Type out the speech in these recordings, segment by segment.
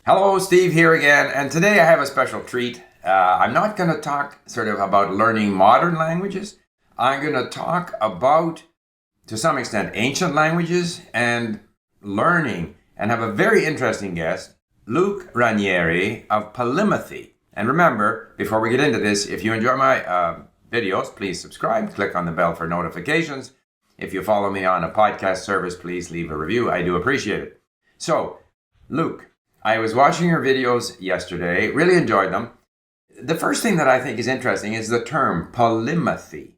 Hello, Steve here again, and today I have a special treat. I'm not going to talk sort of about learning modern languages. I'm going to talk about, to some extent, ancient languages and learning, and have a very interesting guest, Luke Ranieri of Polymathy. And remember, before we get into this, if you enjoy my videos, please subscribe, click on the bell for notifications. If you follow me on a podcast service, please leave a review. I do appreciate it. So, Luke, I was watching your videos yesterday, really enjoyed them. The first thing that I think is interesting is the term polymathy.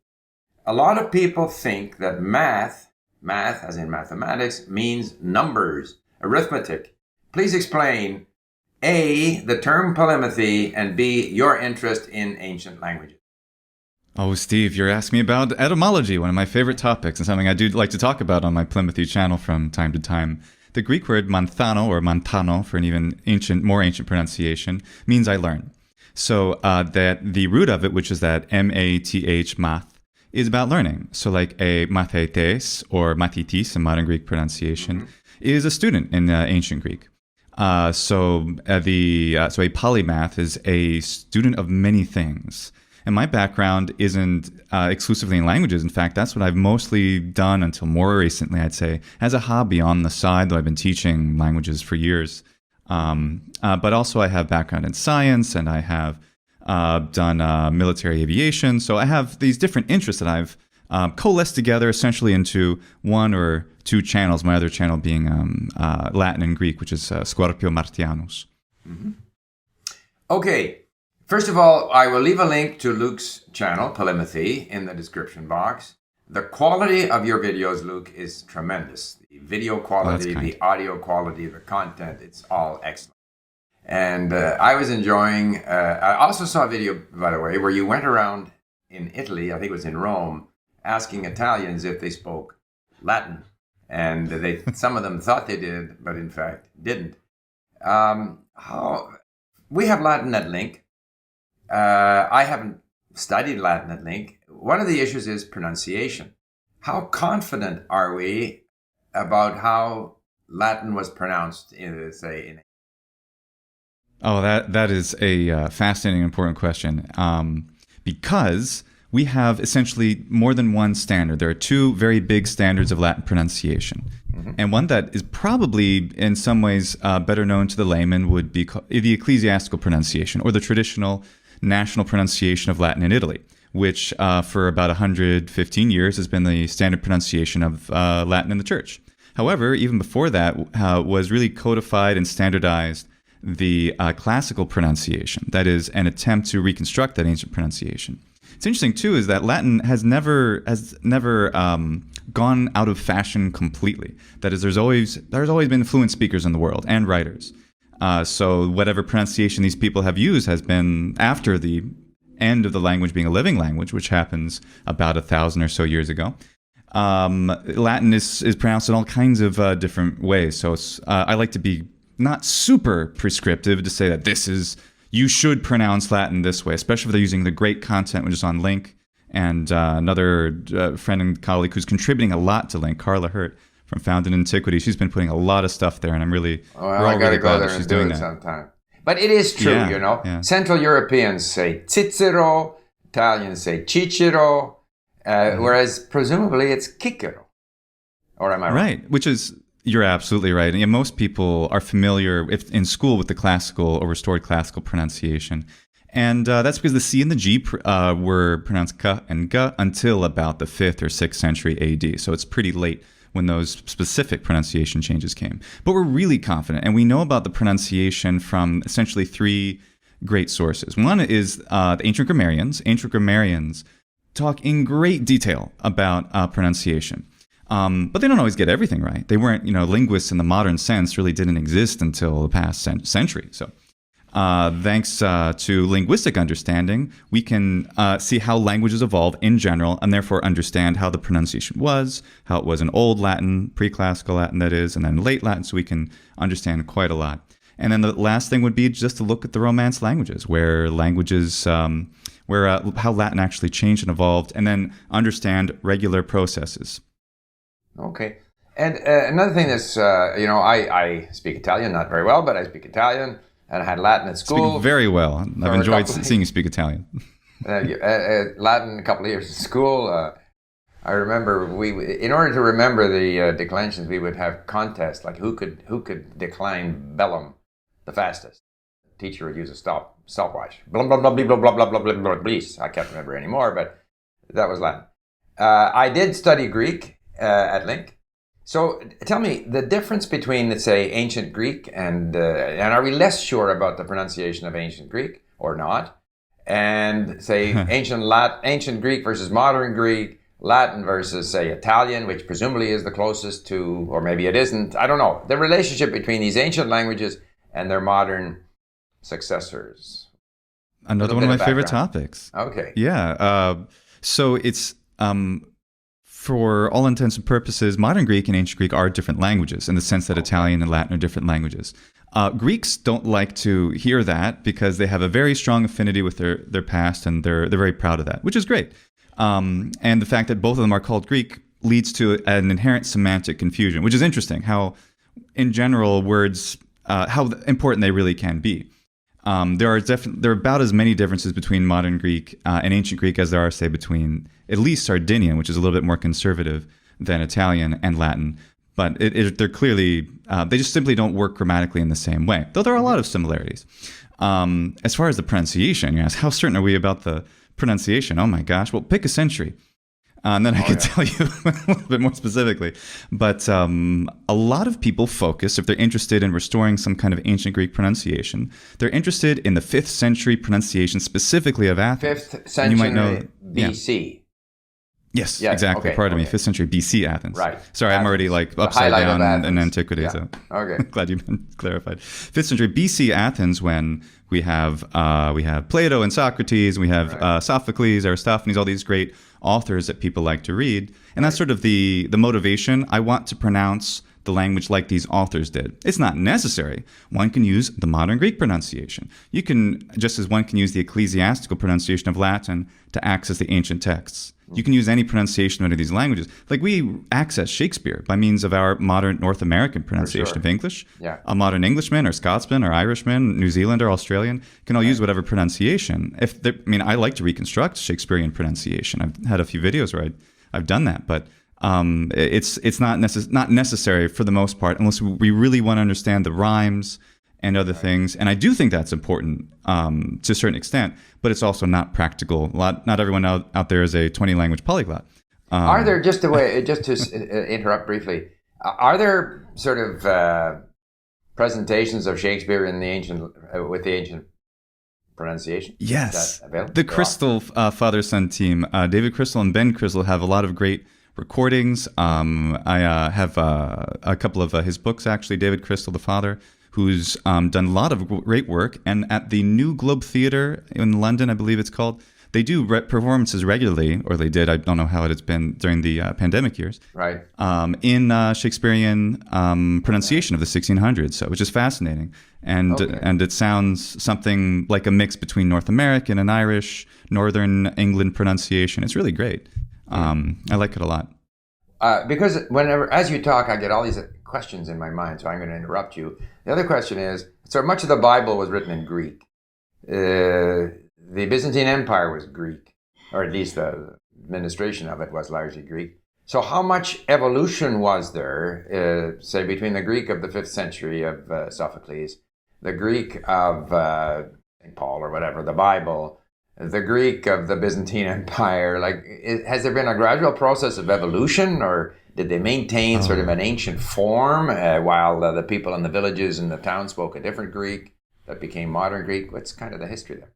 A lot of people think that math as in mathematics, means numbers, arithmetic. Please explain, A, the term polymathy, and B, your interest in ancient languages. Oh, Steve, you're asking me about etymology, one of my favorite topics, and something I do like to talk about on my Polymathy channel from time to time. The Greek word manthano, or mantano, for an even more ancient pronunciation, means I learn. So that the root of it, which is that M-A-T-H, math, is about learning. So like a mathetes, or mathitis in modern Greek pronunciation, is a student in ancient Greek. So a polymath is a student of many things. And my background isn't exclusively in languages. In fact, that's what I've mostly done until more recently, I'd say, as a hobby on the side, though I've been teaching languages for years. But also I have background in science, and I have done military aviation. So I have these different interests that I've coalesced together essentially into one or two channels, my other channel being Latin and Greek, which is Scorpio Martianus. Mm-hmm. Okay. First of all, I will leave a link to Luke's channel, Polymathy, in the description box. The quality of your videos, Luke, is tremendous. The video quality, the audio quality, the content, it's all excellent. And I was enjoying, I also saw a video, by the way, where you went around in Italy, I think it was in Rome, asking Italians if they spoke Latin. And some of them thought they did, but in fact didn't. We have Latin at Link. I haven't studied Latin at Link. One of the issues is pronunciation. How confident are we about how Latin was pronounced in? Oh, that is a fascinating, important question. Because we have essentially more than one standard. There are two very big standards of Latin pronunciation. Mm-hmm. And one that is probably in some ways better known to the layman would be the ecclesiastical pronunciation, or the traditional national pronunciation of Latin in Italy, which for about 115 years has been the standard pronunciation of Latin in the church. However, even before that was really codified and standardized the classical pronunciation, that is, an attempt to reconstruct that ancient pronunciation. It's interesting too is that Latin has never gone out of fashion completely. That is, there's always been fluent speakers in the world and writers. So whatever pronunciation these people have used has been after the end of the language being a living language, which happens about 1,000 or so years ago. Latin is pronounced in all kinds of different ways. So I like to be not super prescriptive to say that you should pronounce Latin this way, especially if they're using the great content which is on Link, and another friend and colleague who's contributing a lot to Link, Carla Hurt, from Found in Antiquity. She's been putting a lot of stuff there, and I'm really, we're all really glad that she's doing that. Sometime. But it is true, Yeah. Central Europeans say Cicero, Italians say Cicero, whereas presumably it's Cicero. Or am I wrong? Right, which is, you're absolutely right. And most people are familiar in school with the classical or restored classical pronunciation. And that's because the C and the G were pronounced K and G until about the 5th or 6th century AD. So it's pretty late when those specific pronunciation changes came. But we're really confident, and we know about the pronunciation from essentially three great sources. One is the ancient grammarians. Ancient grammarians talk in great detail about pronunciation. But they don't always get everything right. They weren't, linguists in the modern sense really didn't exist until the past century. So thanks to linguistic understanding, we can see how languages evolve in general, and therefore understand how the pronunciation was, how it was in Old Latin, pre-classical Latin that is, and then late Latin, so we can understand quite a lot. And then the last thing would be just to look at the Romance languages, how Latin actually changed and evolved, and then understand regular processes. Okay. And another thing that's, I speak Italian, not very well, but I speak Italian, and I had Latin at school. Speak very well. I've enjoyed seeing you speak Italian. Latin a couple of years in school. I remember in order to remember the declensions, we would have contests, like who could decline bellum the fastest. The teacher would use a stopwatch. Blah, blah, blah, blah, blah, blah, blah, blah, blah, blah. I can't remember anymore, but that was Latin. I did study Greek at Link. So tell me the difference between, let's say, ancient Greek and are we less sure about the pronunciation of ancient Greek or not? And say ancient Greek versus modern Greek, Latin versus say Italian, which presumably is the closest to, or maybe it isn't. I don't know. The relationship between these ancient languages and their modern successors. Another one of my favorite topics. Okay. Yeah. So it's for all intents and purposes, modern Greek and ancient Greek are different languages in the sense that Italian and Latin are different languages. Greeks don't like to hear that because they have a very strong affinity with their past, and they're very proud of that, which is great. And the fact that both of them are called Greek leads to an inherent semantic confusion, which is interesting. How, in general, words how important they really can be. There are about as many differences between modern Greek and ancient Greek as there are, say, between at least Sardinian, which is a little bit more conservative than Italian, and Latin. But they're clearly, they just simply don't work grammatically in the same way, though there are a lot of similarities. As far as the pronunciation, you ask, how certain are we about the pronunciation? Oh my gosh, well, pick a century. And then I could tell you a little bit more specifically. But a lot of people focus, if they're interested in restoring some kind of ancient Greek pronunciation, they're interested in the 5th century pronunciation specifically of Athens. 5th century you might know, BC. Yes, exactly. Okay, Pardon me, 5th century BC Athens. Right. Sorry, Athens. I'm already like upside down in antiquity. Yeah. So Okay. glad you clarified. 5th century BC Athens, when we have Plato and Socrates, we have Sophocles, Aristophanes, all these great authors that people like to read, and that's sort of the motivation. I want to pronounce the language like these authors did. It's not necessary. One can use the modern Greek pronunciation. You can, just as one can use the ecclesiastical pronunciation of Latin to access the ancient texts. You can use any pronunciation of any of these languages. Like we access Shakespeare by means of our modern North American pronunciation of English. Yeah. A modern Englishman or Scotsman or Irishman, New Zealander, Australian can all use whatever pronunciation. I like to reconstruct Shakespearean pronunciation. I've had a few videos where I've done that, but it's not necessary for the most part unless we really want to understand the rhymes and other things. And I do think that's important to a certain extent, but it's also not practical. Not everyone out there is a 20-language polyglot. Are there, just to interrupt briefly, are there sort of presentations of Shakespeare in the ancient with the ancient pronunciation? Yes. Available? The Crystal father-son team, David Crystal and Ben Crystal, have a lot of great recordings. I have a couple of his books, actually. David Crystal, the father, who's done a lot of great work. And at the New Globe Theatre in London, I believe it's called, they do performances regularly, or they did. I don't know how it has been during the pandemic years. Right. In Shakespearean pronunciation of the 1600s, so which is fascinating. And it sounds something like a mix between North American and Irish, Northern England pronunciation. It's really great. I like it a lot. Because whenever, as you talk, I get all these questions in my mind, so I'm going to interrupt you. The other question is, so much of the Bible was written in Greek. The Byzantine Empire was Greek, or at least the administration of it was largely Greek. So how much evolution was there, say, between the Greek of the 5th century of Sophocles, the Greek of St. Paul or whatever, the Bible, the Greek of the Byzantine Empire? Like, has there been a gradual process of evolution, or did they maintain sort of an ancient form while the people in the villages and the towns spoke a different Greek that became modern Greek? What's kind of the history there?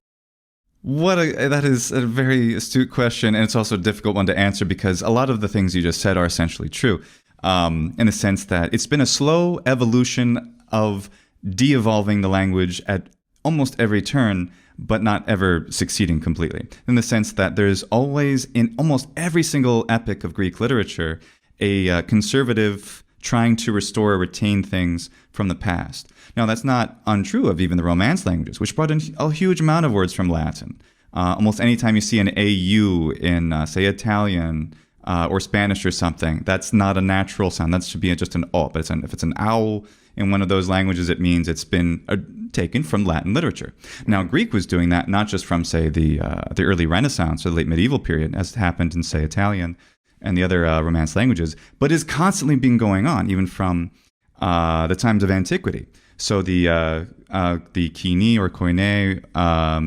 That is a very astute question, and it's also a difficult one to answer because a lot of the things you just said are essentially true, in the sense that it's been a slow evolution of de-evolving the language at almost every turn, but not ever succeeding completely. In the sense that there's always, in almost every single epic of Greek literature, a conservative trying to restore or retain things from the past. Now, that's not untrue of even the Romance languages, which brought in a huge amount of words from Latin. Almost any time you see an AU in, say, Italian or Spanish or something, that's not a natural sound. That should be just an O. But if it's an ow in one of those languages, it means it's been taken from Latin literature. Now, Greek was doing that not just from, say, the early Renaissance or the late medieval period, as happened in, say, Italian and the other Romance languages, but is constantly being going on, even from the times of antiquity. So the Kini or Koine,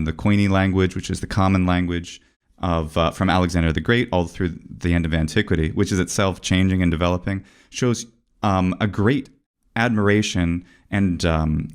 the Koine language, which is the common language of from Alexander the Great all through the end of antiquity, which is itself changing and developing, shows a great admiration and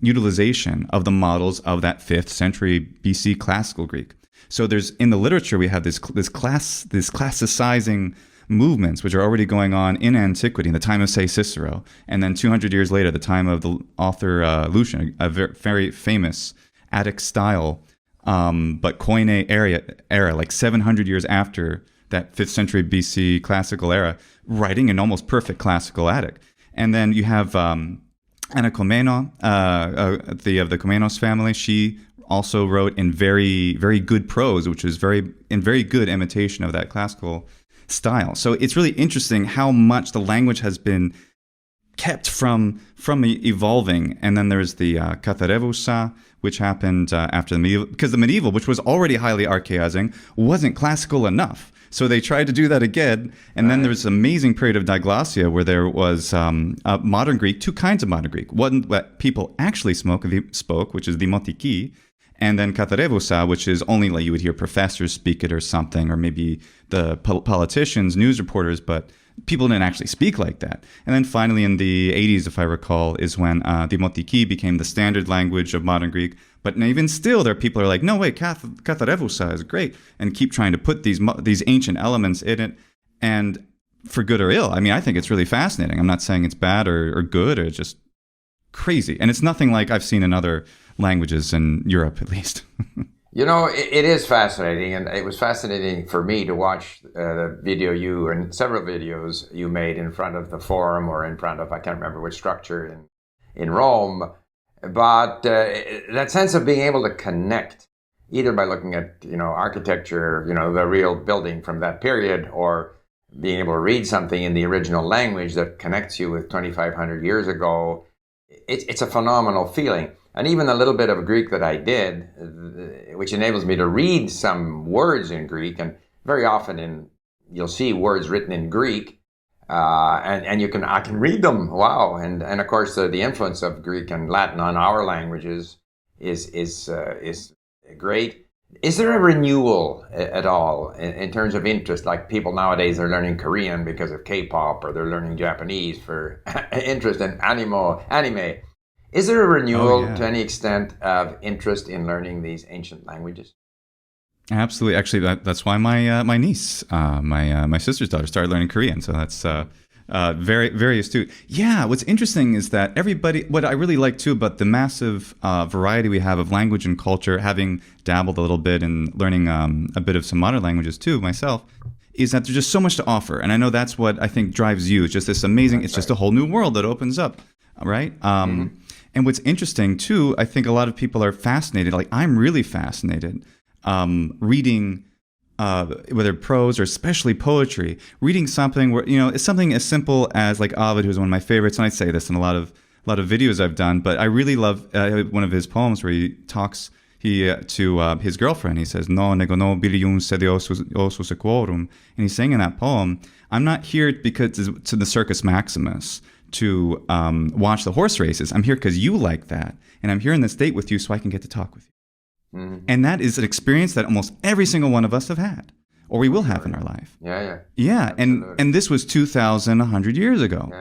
utilization of the models of that 5th century BC classical Greek. So there's in the literature we have this classicizing movements which are already going on in antiquity, in the time of, say, Cicero, and then 200 years later, the time of the author Lucian, a very famous Attic style, but Koine era, like 700 years after that 5th century BC classical era, writing in almost perfect classical Attic. And then you have Anakomeno, of the Komenos family. She also wrote in very, very good prose, which is very good imitation of that classical style. So it's really interesting how much the language has been kept from evolving. And then there's the Katharevusa, which happened after the medieval, because the medieval, which was already highly archaizing, wasn't classical enough. So they tried to do that again. And then there was an amazing period of diglossia where there was modern Greek, 2 kinds of modern Greek. One that people actually spoke, which is Dimotiki, and then Katharevusa, which is only like you would hear professors speak it or something, or maybe the politicians, news reporters, but people didn't actually speak like that. And then finally in the 80s, if I recall, is when Dimotiki became the standard language of modern Greek. But even still, there are people who are like, no, wait, Katharevusa is great, and keep trying to put these ancient elements in it. And for good or ill, I mean, I think it's really fascinating. I'm not saying it's bad or good, or it's just crazy. And it's nothing like I've seen in other languages in Europe, at least. You know, it is fascinating, and it was fascinating for me to watch the video and several videos you made in front of the Forum or in front of, I can't remember which structure in Rome, but that sense of being able to connect, either by looking at, architecture, the real building from that period, or being able to read something in the original language that connects you with 2,500 years ago, it's a phenomenal feeling. And even the little bit of Greek that I did, which enables me to read some words in Greek, and very often you'll see words written in Greek, and I can read them. Wow! And of course the influence of Greek and Latin on our languages is great. Is there a renewal at all in terms of interest? Like people nowadays are learning Korean because of K-pop, or they're learning Japanese for interest in anime. Is there a renewal to any extent of interest in learning these ancient languages? Absolutely. Actually, that's why my niece, my sister's daughter, started learning Korean. So that's very, very astute. Yeah. What's interesting is that what I really like too about the massive variety we have of language and culture, having dabbled a little bit in learning a bit of some modern languages too myself, is that there's just so much to offer. And I know that's what I think drives you. It's just this amazing, it's just a whole new world that opens up, right? And what's interesting too, I think a lot of people are fascinated, like I'm really fascinated, reading, whether prose or especially poetry, reading something where, it's something as simple as like Ovid, who's one of my favorites, and I say this in a lot of videos I've done, but I really love one of his poems where he talks to his girlfriend. He says, "No nego no bilium sede osus equorum," and he's saying in that poem, "I'm not here because to the Circus Maximus to watch the horse races. I'm here because you like that, and I'm here in this date with you so I can get to talk with you." Mm-hmm. And that is an experience that almost every single one of us have had, or we will have in our life. Yeah. And this was 2,100 years ago.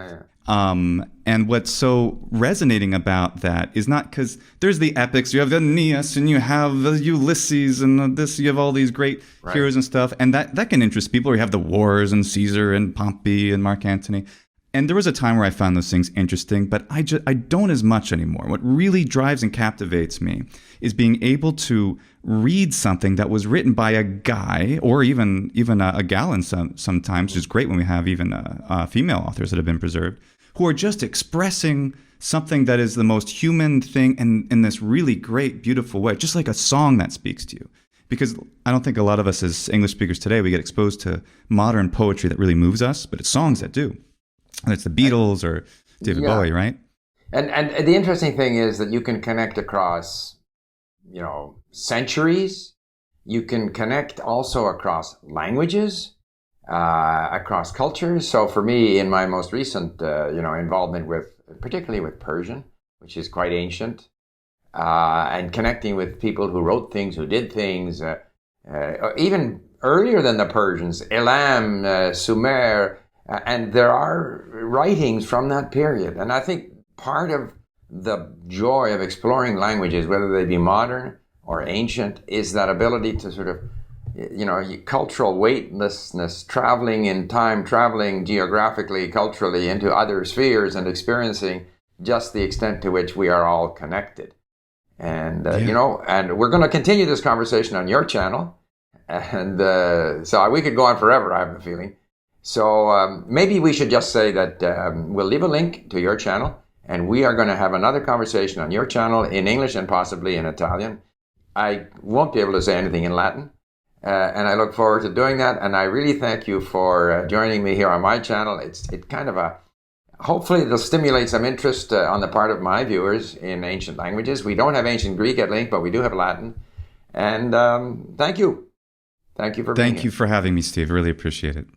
And what's so resonating about that is not because there's the epics, you have the Aeneas and you have the Ulysses and this, you have all these great heroes and stuff, and that can interest people. Or you have the wars and Caesar and Pompey and Mark Antony. And there was a time where I found those things interesting, but I don't as much anymore. What really drives and captivates me is being able to read something that was written by a guy, or even a gal sometimes, which is great when we have even female authors that have been preserved, who are just expressing something that is the most human thing in this really great, beautiful way, just like a song that speaks to you. because I don't think a lot of us as English speakers today, we get exposed to modern poetry that really moves us, but it's songs that do. And it's the Beatles or David Bowie, right? And the interesting thing is that you can connect across, centuries. You can connect also across languages, across cultures. So for me, in my most recent, involvement particularly with Persian, which is quite ancient, and connecting with people who wrote things, who did things, even earlier than the Persians, Elam, Sumer, and there are writings from that period. And I think part of the joy of exploring languages, whether they be modern or ancient, is that ability to sort of, cultural weightlessness, traveling in time, traveling geographically, culturally into other spheres and experiencing just the extent to which we are all connected. And, and we're going to continue this conversation on your channel. And so we could go on forever, I have a feeling. So maybe we should just say that we'll leave a link to your channel, and we are going to have another conversation on your channel in English and possibly in Italian. I won't be able to say anything in Latin, and I look forward to doing that. And I really thank you for joining me here on my channel. It's kind of hopefully it'll stimulate some interest on the part of my viewers in ancient languages. We don't have ancient Greek at Link, but we do have Latin. And thank you. Thank you for being here. Thank you for having me, Steve. I really appreciate it.